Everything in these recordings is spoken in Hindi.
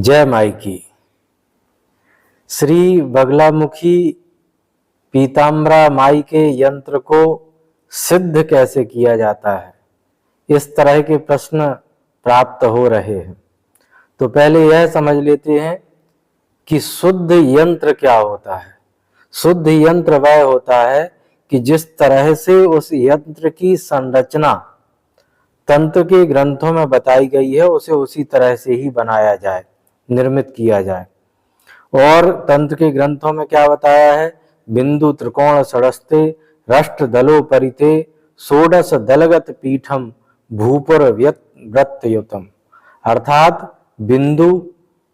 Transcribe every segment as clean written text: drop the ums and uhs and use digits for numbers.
जय माई की। श्री बगलामुखी पीताम्बरा माई के यंत्र को सिद्ध कैसे किया जाता है, इस तरह के प्रश्न प्राप्त हो रहे हैं। तो पहले यह समझ लेते हैं कि शुद्ध यंत्र क्या होता है। शुद्ध यंत्र वह होता है कि जिस तरह से उस यंत्र की संरचना तंत्र के ग्रंथों में बताई गई है उसे उसी तरह से ही बनाया जाए, निर्मित किया जाए। और तंत्र के ग्रंथों में क्या बताया है? बिंदु त्रिकोण षडस्ते रष्ट दलो परिते षोडश दलगत पीठम भूपुर वृत्तयुतम। अर्थात बिंदु,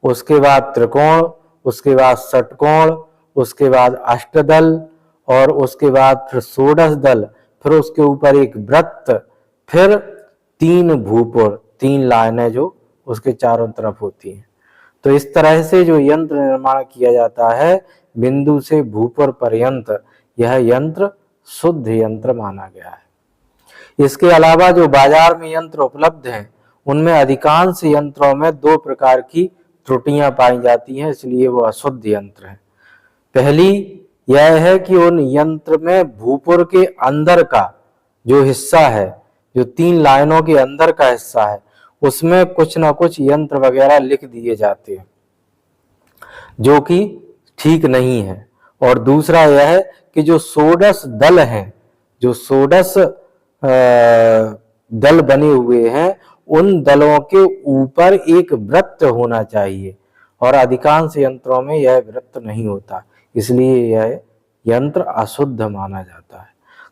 उसके बाद त्रिकोण, उसके बाद षटकोण, उसके बाद अष्टदल और उसके बाद फिर षोडश दल, फिर उसके ऊपर एक वृत्त, फिर 3 भूपुर, 3 लाइनें जो उसके चारों तरफ होती हैं। तो इस तरह से जो यंत्र निर्माण किया जाता है बिंदु से भूपुर पर्यंत, यह यंत्र शुद्ध यंत्र माना गया है। इसके अलावा जो बाजार में यंत्र उपलब्ध हैं उनमें अधिकांश यंत्रों में 2 प्रकार की त्रुटियां पाई जाती हैं, इसलिए वो अशुद्ध यंत्र हैं। पहली यह है कि उन यंत्र में भूपुर के अंदर का जो हिस्सा है, जो 3 लाइनों के अंदर का हिस्सा है, उसमें कुछ ना कुछ यंत्र वगैरह लिख दिए जाते हैं जो कि ठीक नहीं है। और दूसरा यह है कि जो षोडश दल हैं, जो षोडश दल बने हुए हैं, उन दलों के ऊपर एक वृत्त होना चाहिए और अधिकांश यंत्रों में यह वृत्त नहीं होता, इसलिए यह यंत्र अशुद्ध माना जाता है।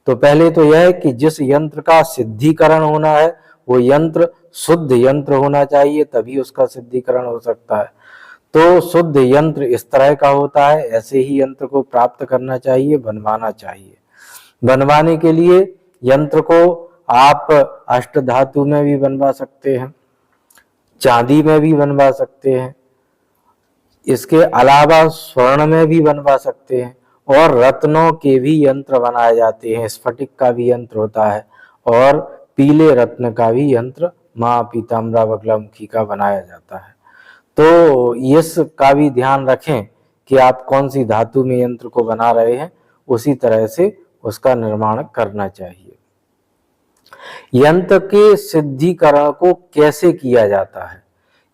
तो पहले तो यह है कि जिस यंत्र का सिद्धिकरण होना है वो यंत्र शुद्ध यंत्र होना चाहिए, तभी उसका सिद्धिकरण हो सकता है। तो शुद्ध यंत्र इस तरह का होता है, ऐसे ही यंत्र को प्राप्त करना चाहिए, बनवाना चाहिए। बनवाने के लिए यंत्र को आप अष्ट धातु में भी बनवा सकते हैं, चांदी में भी बनवा सकते हैं, इसके अलावा स्वर्ण में भी बनवा सकते हैं और रत्नों के भी यंत्र बनाए जाते हैं। स्फटिक का भी यंत्र होता है और पीले रत्न का भी यंत्र माँ पीताम्बरा बगलामुखी का बनाया जाता है। तो इसका भी ध्यान रखें कि आप कौन सी धातु में यंत्र को बना रहे हैं, उसी तरह से उसका निर्माण करना चाहिए। यंत्र के सिद्धिकरण को कैसे किया जाता है,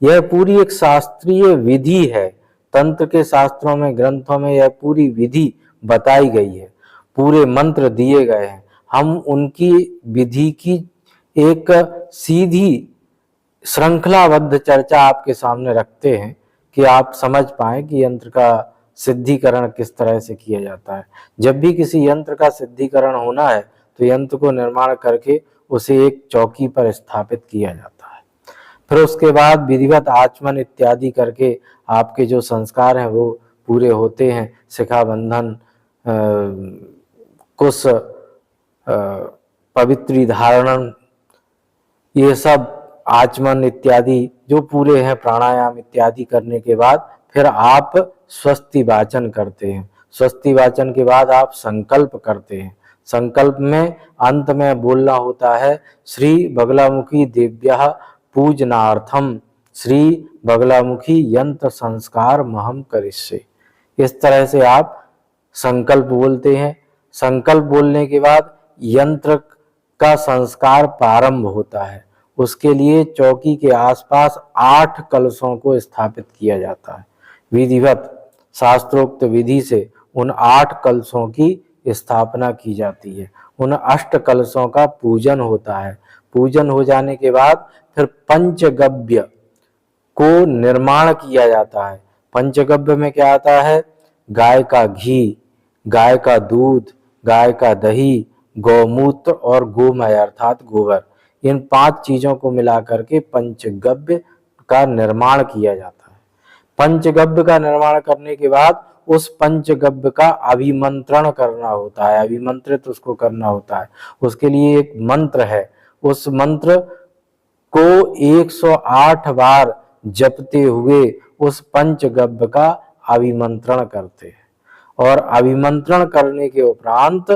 यह पूरी एक शास्त्रीय विधि है। तंत्र के शास्त्रों में, ग्रंथों में यह पूरी विधि बताई गई है, पूरे मंत्र दिए गए हैं। हम उनकी विधि की एक सीधी श्रृंखलाबद्ध चर्चा आपके सामने रखते हैं कि आप समझ पाएं कि यंत्र का सिद्धिकरण किस तरह से किया जाता है। जब भी किसी यंत्र का सिद्धिकरण होना है तो यंत्र को निर्माण करके उसे एक चौकी पर स्थापित किया जाता है। फिर उसके बाद विधिवत आचमन इत्यादि करके आपके जो संस्कार हैं वो पूरे होते हैं। शिखा बंधन, कुश, पवित्री धारण, ये सब आचमन इत्यादि जो पूरे हैं, प्राणायाम इत्यादि करने के बाद फिर आप स्वस्ति वाचन करते हैं। स्वस्ति वाचन के बाद आप संकल्प करते हैं। संकल्प में अंत में बोलना होता है श्री बगलामुखी देव्या पूजनार्थम श्री बगलामुखी यंत्र संस्कार महम करिष्ये। इस तरह से आप संकल्प बोलते हैं। संकल्प बोलने के बाद यंत्र का संस्कार प्रारंभ होता है। उसके लिए चौकी के आसपास 8 कलशों को स्थापित किया जाता है। विधिवत शास्त्रोक्त विधि से उन 8 कलशों की स्थापना की जाती है। उन 8 कलशों का पूजन होता है। पूजन हो जाने के बाद फिर पंचगव्य को निर्माण किया जाता है। पंचगव्य में क्या आता है? गाय का घी, गाय का दूध, गाय का दही, गौमूत्र और गोमय अर्थात गोबर, इन 5 चीजों को मिला करके पंचगव्य का निर्माण किया जाता है। पंचगव्य का निर्माण करने के बाद उस पंचगव्य का अभिमंत्रण करना होता है, अभिमंत्रित उसको करना होता है। उसके लिए एक मंत्र है, उस मंत्र को 108 बार जपते हुए उस पंचगव्य का अभिमंत्रण करते हैं और अभिमंत्रण करने के उपरांत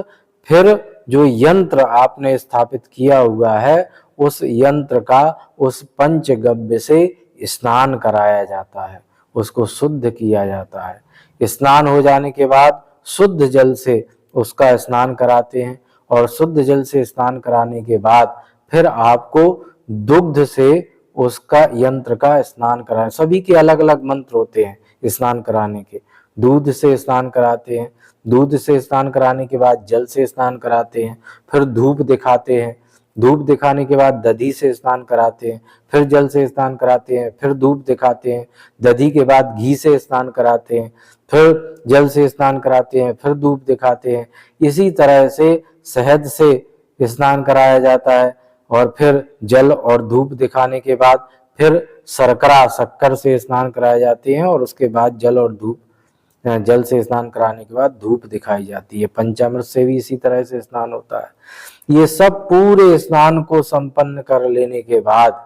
फिर जो यंत्र आपने स्थापित किया हुआ है उस यंत्र का उस पंचगव्य से स्नान कराया जाता है, उसको शुद्ध किया जाता है। स्नान हो जाने के बाद शुद्ध जल से उसका स्नान कराते हैं और शुद्ध जल से स्नान कराने के बाद फिर आपको दुग्ध से उसका यंत्र का स्नान कराना। सभी के अलग अलग मंत्र होते हैं स्नान कराने के। दूध से स्नान कराते हैं, दूध से स्नान कराने के बाद जल से स्नान कराते हैं, फिर धूप दिखाते हैं, धूप दिखाने के बाद दधी से स्नान कराते हैं, फिर जल से स्नान कराते हैं, फिर धूप दिखाते हैं, दधी के बाद घी से स्नान कराते हैं, फिर जल से स्नान कराते हैं, फिर धूप दिखाते हैं। इसी तरह से शहद से स्नान कराया जाता है और फिर जल और धूप दिखाने के बाद फिर शक्कर से स्नान कराए जाते हैं और उसके बाद जल से स्नान कराने के बाद धूप दिखाई जाती है। पंचामृत से भी इसी तरह से स्नान होता है। ये सब पूरे स्नान को संपन्न कर लेने के बाद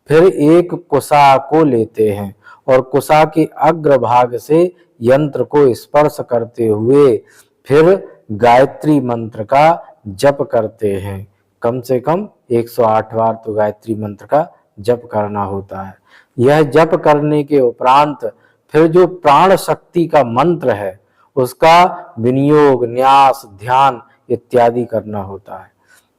फिर एक कुसा को लेते हैं और कुसा के अग्रभाग से यंत्र को स्पर्श करते हुए फिर गायत्री मंत्र का जप करते हैं। कम से कम 108 बार तो गायत्री मंत्र का जप करना होता है। यह जप करने के उपरांत फिर जो प्राण शक्ति का मंत्र है उसका विनियोग, न्यास, ध्यान इत्यादि करना होता है।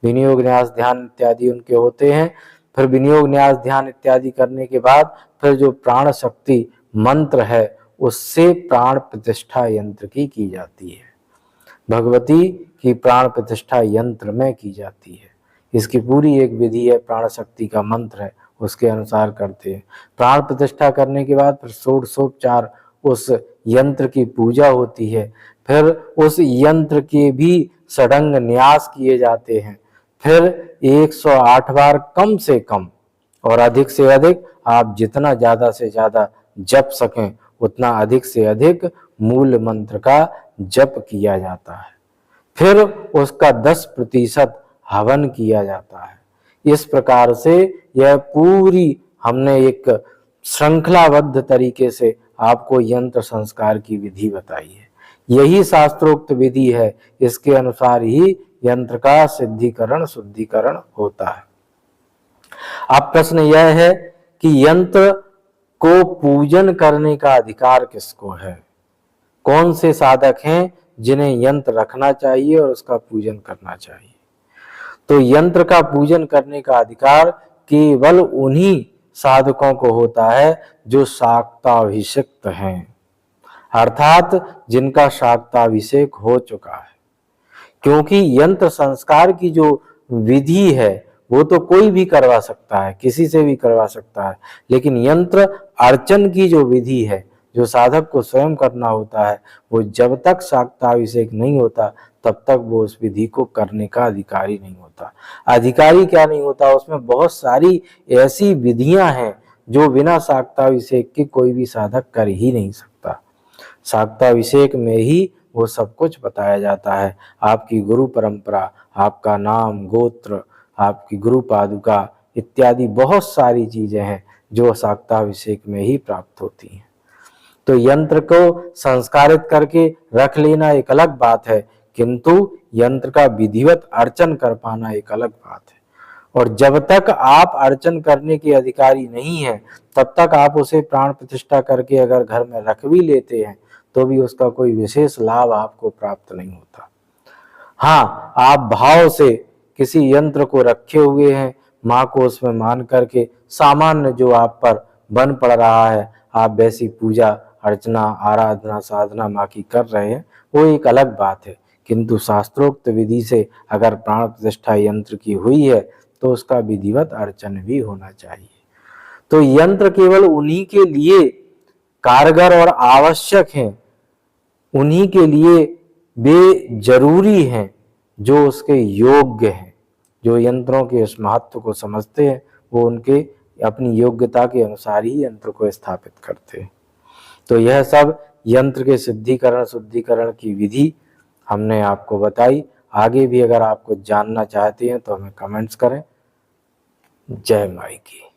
विनियोग, न्यास, ध्यान इत्यादि उनके होते हैं। फिर विनियोग, न्यास, ध्यान इत्यादि करने के बाद फिर जो प्राण शक्ति मंत्र है उससे प्राण प्रतिष्ठा यंत्र की जाती है। भगवती की प्राण प्रतिष्ठा यंत्र में की जाती है। इसकी पूरी एक विधि है, प्राण शक्ति का मंत्र है, उसके अनुसार करते हैं। प्राण प्रतिष्ठा करने के बाद फिर षोडशोपचार उस यंत्र की पूजा होती है। फिर उस यंत्र के भी षडंग न्यास किए जाते हैं। फिर 108 बार कम से कम और अधिक से अधिक आप जितना ज्यादा से ज्यादा जप सकें उतना अधिक से अधिक मूल मंत्र का जप किया जाता है। फिर उसका 10% हवन किया जाता है। इस प्रकार से यह पूरी हमने एक श्रृंखलाबद्ध तरीके से आपको यंत्र संस्कार की विधि बताई है। यही शास्त्रोक्त विधि है, इसके अनुसार ही यंत्र का सिद्धिकरण शुद्धिकरण होता है। अब प्रश्न यह है कि यंत्र को पूजन करने का अधिकार किसको है? कौन से साधक हैं जिन्हें यंत्र रखना चाहिए और उसका पूजन करना चाहिए? तो यंत्र का पूजन करने का अधिकार केवल उन्हीं साधकों को होता है जो शाक्ताभिषिक्त हैं, अर्थात जिनका शाक्ताभिषेक हो चुका है। क्योंकि यंत्र संस्कार की जो विधि है वो तो कोई भी करवा सकता है, किसी से भी करवा सकता है, लेकिन यंत्र अर्चन की जो विधि है जो साधक को स्वयं करना होता है वो जब तक शाक्ताभिषेक नहीं होता तब तक वो उस विधि को करने का अधिकारी नहीं होता। अधिकारी क्या नहीं होता, उसमें बहुत सारी ऐसी विधियां हैं जो बिना शाक्ताभिषेक के कोई भी साधक कर ही नहीं सकता। शाक्ताभिषेक में ही वो सब कुछ बताया जाता है। आपकी गुरु परंपरा, आपका नाम, गोत्र, आपकी गुरु पादुका इत्यादि बहुत सारी चीजें हैं जो शाक्ताभिषेक में ही प्राप्त होती हैं। तो यंत्र को संस्कारित करके रख लेना एक अलग बात है, किंतु यंत्र का विधिवत अर्चन कर पाना एक अलग बात है। और जब तक आप अर्चन करने के अधिकारी नहीं हैं तब तक आप उसे प्राण प्रतिष्ठा करके अगर घर में रख भी लेते हैं तो भी उसका कोई विशेष लाभ आपको प्राप्त नहीं होता। हाँ, आप भाव से किसी यंत्र को रखे हुए हैं, माँ को उसमें मान करके सामान्य जो आप पर बन पड़ रहा है आप वैसी पूजा अर्चना, आराधना, साधना माँ की कर रहे हैं, वो एक अलग बात है। किंतु शास्त्रोक्त विधि से अगर प्राण प्रतिष्ठा यंत्र की हुई है तो उसका विधिवत अर्चन भी होना चाहिए। तो यंत्र केवल उन्हीं के लिए कारगर और आवश्यक हैं, उन्हीं के लिए वे जरूरी हैं जो उसके योग्य हैं। जो यंत्रों के उस महत्व को समझते हैं वो उनके अपनी योग्यता के अनुसार ही यंत्र को स्थापित करते हैं। तो यह सब यंत्र के सिद्धिकरण शुद्धिकरण की विधि हमने आपको बताई। आगे भी अगर आप कुछ जानना चाहते हैं तो हमें कमेंट्स करें। जय माई की।